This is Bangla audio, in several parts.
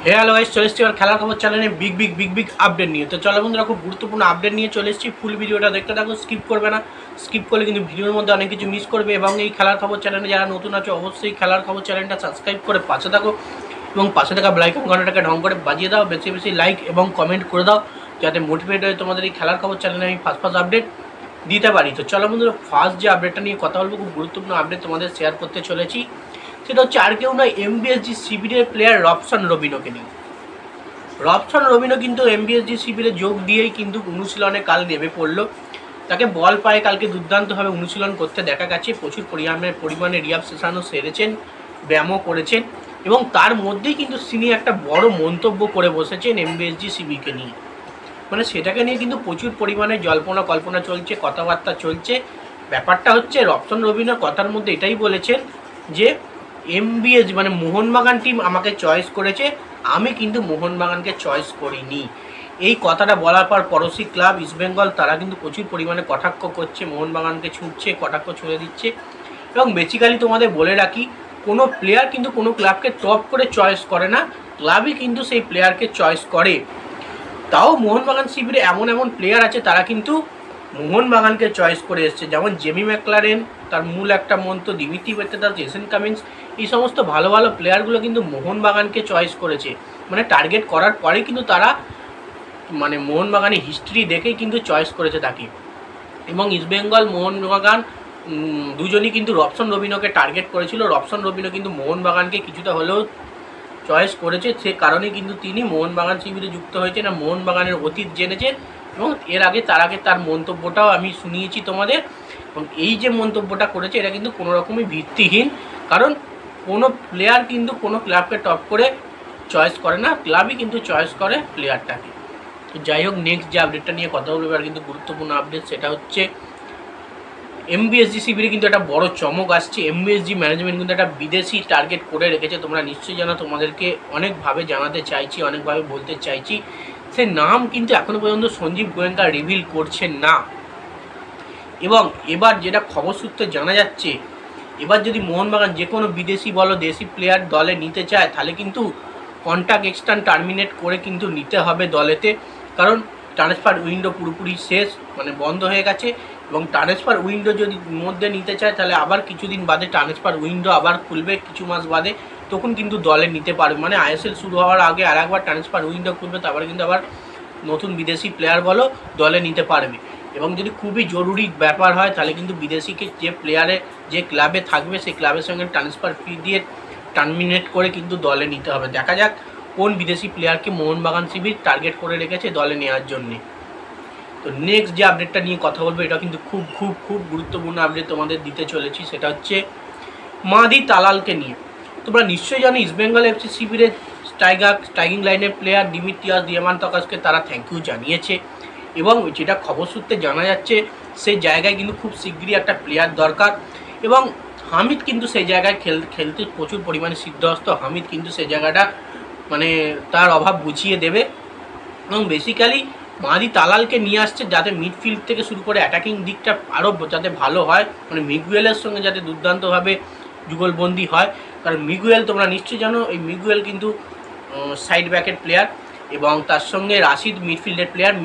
হ্যালো গাইস, চলে এসেছি আর খেলার খবর চ্যানেলে বিগ আপডেট নিয়ে। তো চলো বন্ধুরা, খুব গুরুত্বপূর্ণ আপডেট নিয়ে চলে এসেছি। ফুল ভিডিওটা দেখতে থাকো, স্কিপ করবে না। স্কিপ করলে কিন্তু ভিডিওর মধ্যে অনেক কিছু মিস করবে। এবং এই খেলার খবর চ্যানেলে যারা নতুন আছে অবশ্যই খেলার খবর চ্যানেলটা সাবস্ক্রাইব করে পাশে থাকো এবং পাশে থাকা বেল আইকন ঘন্টাটাকে ঢং করে বাজিয়ে দাও। বেশি বেশি লাইক এবং কমেন্ট করে দাও যাতে মোটিভেট হয়ে তোমাদের এই খেলার খবর চ্যানেলে আমি ফার্স্ট আপডেট দিতে পারি। তো চলো বন্ধুরা, ফার্স্ট যে আপডেটটা নিয়ে কথা বলবো, খুব গুরুত্বপূর্ণ আপডেট তোমাদের শেয়ার করতে চলেছি। সেটা হচ্ছে আর কেউ নয়, এমবিএসজি শিবিরের প্লেয়ার রবসন রবিনোকে নিয়ে। রবসন রবিনো কিন্তু এমবিএসজি শিবিরে যোগ দিয়েই কিন্তু অনুশীলনে কাল নেমে পড়লো। তাকে বল পায়ে কালকে দুর্দান্তভাবে অনুশীলন করতে দেখা গেছে। প্রচুর পরিমাণে রিহাব সেশনও সেরেছেন, ব্যায়ামও করেছেন এবং তার মধ্যেই কিন্তু তিনি একটা বড় মন্তব্য করে বসেছেন এমবিএসজি শিবিরকে নিয়ে। মানে সেটাকে নিয়ে কিন্তু প্রচুর পরিমাণে কল্পনা চলছে, কথাবার্তা চলছে। ব্যাপারটা হচ্ছে রবসন রবিনোর কথার মধ্যে এটাই বলেছেন যে এমবিএস মানে মোহনবাগান টিম আমাকে চয়েস করেছে, আমি কিন্তু মোহনবাগানকে চয়েস করিনি। এই কথাটা বলার পর পড়োশি ক্লাব ইস্টবেঙ্গল তারা কিন্তু প্রচুর পরিমাণে কটাক্ষ করছে, মোহনবাগানকে ছুটছে, কটাক্ষ ছুড়ে দিচ্ছে। এবং বেসিক্যালি তোমাদের বলে রাখি, কোনো প্লেয়ার কিন্তু কোনো ক্লাবকে টপ করে চয়েস করে না, ক্লাবই কিন্তু সেই প্লেয়ারকে চয়েস করে। তাও মোহনবাগান শিবিরে এমন প্লেয়ার আছে তারা কিন্তু মোহনবাগানকে চয়েস করে এসছে, যেমন জেমি ম্যাকলারেন, তার মূল একটা মন্ত্র দিমিত্রি পেত্রাদাস, জেসন কামিন্স, এই সমস্ত ভালো প্লেয়ারগুলো কিন্তু মোহনবাগানকে চয়েস করেছে। মানে টার্গেট করার পরে কিন্তু তারা মানে মোহনবাগানের হিস্ট্রি দেখেই কিন্তু চয়েস করেছে তাকে। এবং ইস্টবেঙ্গল মোহনবাগান দুজনই কিন্তু রবসন রবিনোকে টার্গেট করেছিল। রবসন রবিনো কিন্তু মোহনবাগানকে কিছুটা হলেও চয়েস করেছে, সে কারণে কিন্তু তিনি মোহনবাগান শিবিরে যুক্ত হয়েছেন আর মোহনবাগানের অতীত জেনেছেন। এবং তার আগে তার মন্তব্যটাও আমি শুনিয়েছি তোমাদের। এবং এই যে মন্তব্যটা করেছে এটা কিন্তু কোনো রকমই ভিত্তিহীন, কারণ কোনো প্লেয়ার কিন্তু কোনো ক্লাবকে টপ করে চয়েস করে না, ক্লাবই কিন্তু চয়েস করে প্লেয়ারটাকে। তো যাই হোক, নেক্সট যে আপডেটটা নিয়ে কথা বলবো আর কিন্তু গুরুত্বপূর্ণ আপডেট, সেটা হচ্ছে এমবিএসজি শিবিরে কিন্তু একটা বড় চমক আসছে। এমবিএসজি ম্যানেজমেন্ট কিন্তু একটা বিদেশি টার্গেট করে রেখেছে। তোমরা নিশ্চয়ই জানো, তোমাদেরকে অনেকভাবে জানাতে চাইছি, অনেকভাবে বলতে চাইছি। সে নাম কিন্তু এখনও পর্যন্ত সঞ্জীব গোয়েঙ্কা রিভিল করছেন না। এবং এবার যেটা খবর সূত্রে জানা যাচ্ছে, এবার যদি মোহনবাগান যে কোনো বিদেশি বলো দেশি প্লেয়ার দলে নিতে চায়, তাহলে কিন্তু কন্ট্রাক্ট এক্সটেন্ড টার্মিনেট করে কিন্তু নিতে হবে দলেতে। কারণ ট্রান্সফার উইন্ডো পুরোপুরি শেষ, মানে বন্ধ হয়ে গেছে। এবং ট্রান্সফার উইন্ডো যদি মধ্যে নিতে চায়, তাহলে আবার কিছুদিন বাদে ট্রান্সফার উইন্ডো আবার খুলবে, কিছু মাস বাদে, তখন কিন্তু দলে নিতে পারবে। মানে আইএসএল শুরু হওয়ার আগে আর একবার ট্রান্সফার উইন্ডো খুলবে, তারপরে কিন্তু আবার নতুন বিদেশি প্লেয়ার বলো দলে নিতে পারবে। এবং যদি খুবই জরুরি ব্যাপার হয়, তাহলে কিন্তু বিদেশিকে যে ক্লাবে থাকবে সেই ক্লাবের সঙ্গে ট্রান্সফার ফি দিয়ে টার্মিনেট করে কিন্তু দলে নিতে হবে। দেখা যাক কোন বিদেশি প্লেয়ারকে মোহনবাগান শিবির টার্গেট করে রেখেছে দলে নেওয়ার জন্যে। তো নেক্সট যে আপডেটটা নিয়ে কথা বলবো, এটা কিন্তু খুব গুরুত্বপূর্ণ আপডেট তোমাদের দিতে চলেছি। সেটা হচ্ছে মাদি তালালকে নিয়ে। তোমরা নিশ্চয়ই জানো, ইস্টবেঙ্গল এফসি শিবিরের স্ট্রাইকিং লাইনের প্লেয়ার ডিমিত্রিয়াস দিয়ামান্তকাসকে তারা থ্যাংক ইউ জানিয়েছে। এবং যেটা খবর সূত্রে জানা যাচ্ছে, সেই জায়গায় কিন্তু খুব শীঘ্রই একটা প্লেয়ার দরকার। এবং হামিদ কিন্তু সেই জায়গায় খেলতে প্রচুর পরিমাণে সিদ্ধহস্ত। হামিদ কিন্তু সেই জায়গাটা মানে তার অভাব বুঝিয়ে দেবে। এবং বেসিক্যালি মাদি তালালকে নিয়ে আসছে যাতে মিডফিল্ড থেকে শুরু করে অ্যাটাকিং দিকটা আরও যাতে ভালো হয়, মানে মিগুয়েলের সঙ্গে যাতে দুর্দান্তভাবে যুগলবন্দি হয়। কারণ মিগুয়েল তোমরা নিশ্চয়ই জানো, এই মিগুয়েল কিন্তু সাইড ব্যাকের প্লেয়ার এবং তার সঙ্গে রাশিদ মিডফিল্ডের প্লেয়ার।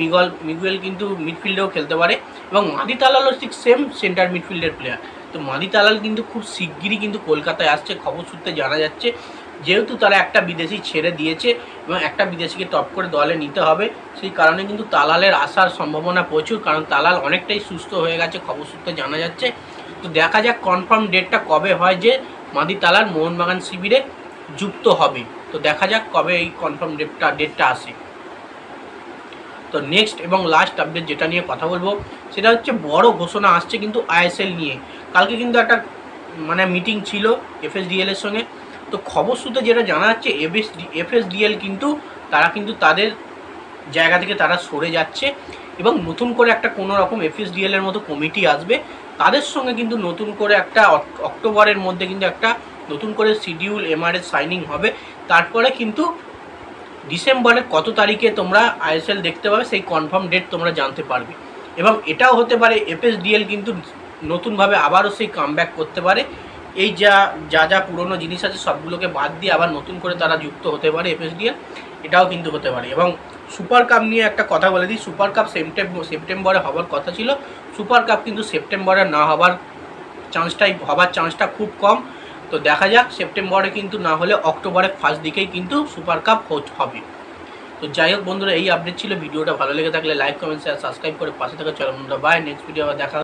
মিগুয়েল কিন্তু মিডফিল্ডেও খেলতে পারে এবং মাদি তালালও ঠিক সেম সেন্টার মিডফিল্ডের প্লেয়ার। তো মাদি তালাল কিন্তু খুব শিগগিরই কিন্তু কলকাতায় আসছে, খবর সূত্রে জানা যাচ্ছে। যেহেতু তারা একটা বিদেশি ছেড়ে দিয়েছে এবং একটা বিদেশিকে টপ করে দলে নিতে হবে, সেই কারণে কিন্তু তালালের আসার সম্ভাবনা প্রচুর, কারণ তালাল অনেকটাই সুস্থ হয়ে গেছে, খবর সূত্রে জানা যাচ্ছে। তো দেখা যাক কনফার্ম ডেটটা কবে হয় যে মাদি তালাল মোহনবাগান শিবিরে যুক্ত হবে। তো দেখা যাক কবে এই কনফার্ম ডেটটা আসে। তো নেক্সট এবং লাস্ট আপডেট যেটা নিয়ে কথা বলবো, সেটা হচ্ছে বড় ঘোষণা আসছে কিন্তু আইএসএল নিয়ে। কালকে কিন্তু একটা মানে মিটিং ছিল এফএসডিএল এর সঙ্গে। তো খবর সূত্রে যেটা জানা যাচ্ছে, এফএসডিএল কিন্তু তারা কিন্তু তাদের জায়গা থেকে তারা সরে যাচ্ছে এবং নতুন করে একটা কোনো রকম এফএসডিএল এর মতো কমিটি আসবে। তাদের সঙ্গে কিন্তু নতুন করে একটা অক্টোবরের মধ্যে কিন্তু একটা নতুন করে শিডিউল এমআরএস সাইনিং হবে। তারপরে কিন্তু ডিসেম্বরের কত তারিখে তোমরা আইএসএল দেখতে পাবে সেই কনফার্ম ডেট তোমরা জানতে পারবে। এবং এটাও হতে পারে এফএসডিএল কিন্তু নতুনভাবে আবারও সেই কামব্যাক করতে পারে এই যা পুরনো জিনিস আছে সবগুলোকে বাদ দিয়ে আবার নতুন করে তারা যুক্ত হতে পারে এফএসডিএল, এটাও কিন্তু হতে পারে। এবং সুপার কাপ নিয়ে একটা কথা বলে দিই, সুপার কাপ সেপ্টেম্বরে হওয়ার কথা ছিল, সুপার কাপ কিন্তু সেপ্টেম্বরে না হওয়ার চান্সটা খুব কম। তো দেখা যাক, সেপ্টেম্বরে কিন্তু না হলে অক্টোবরের ফার্স্ট দিকেই কিন্তু সুপার কাপ হবে। তো যাই হোক বন্ধুরা, এই আপডেট ছিল। ভিডিওটা ভালো লেগে থাকলে লাইক, কমেন্ট, শেয়ার, সাবস্ক্রাইব করে পাশে থাকা চলো বন্ধুরা, বাই। নেক্সট ভিডিও আবার দেখা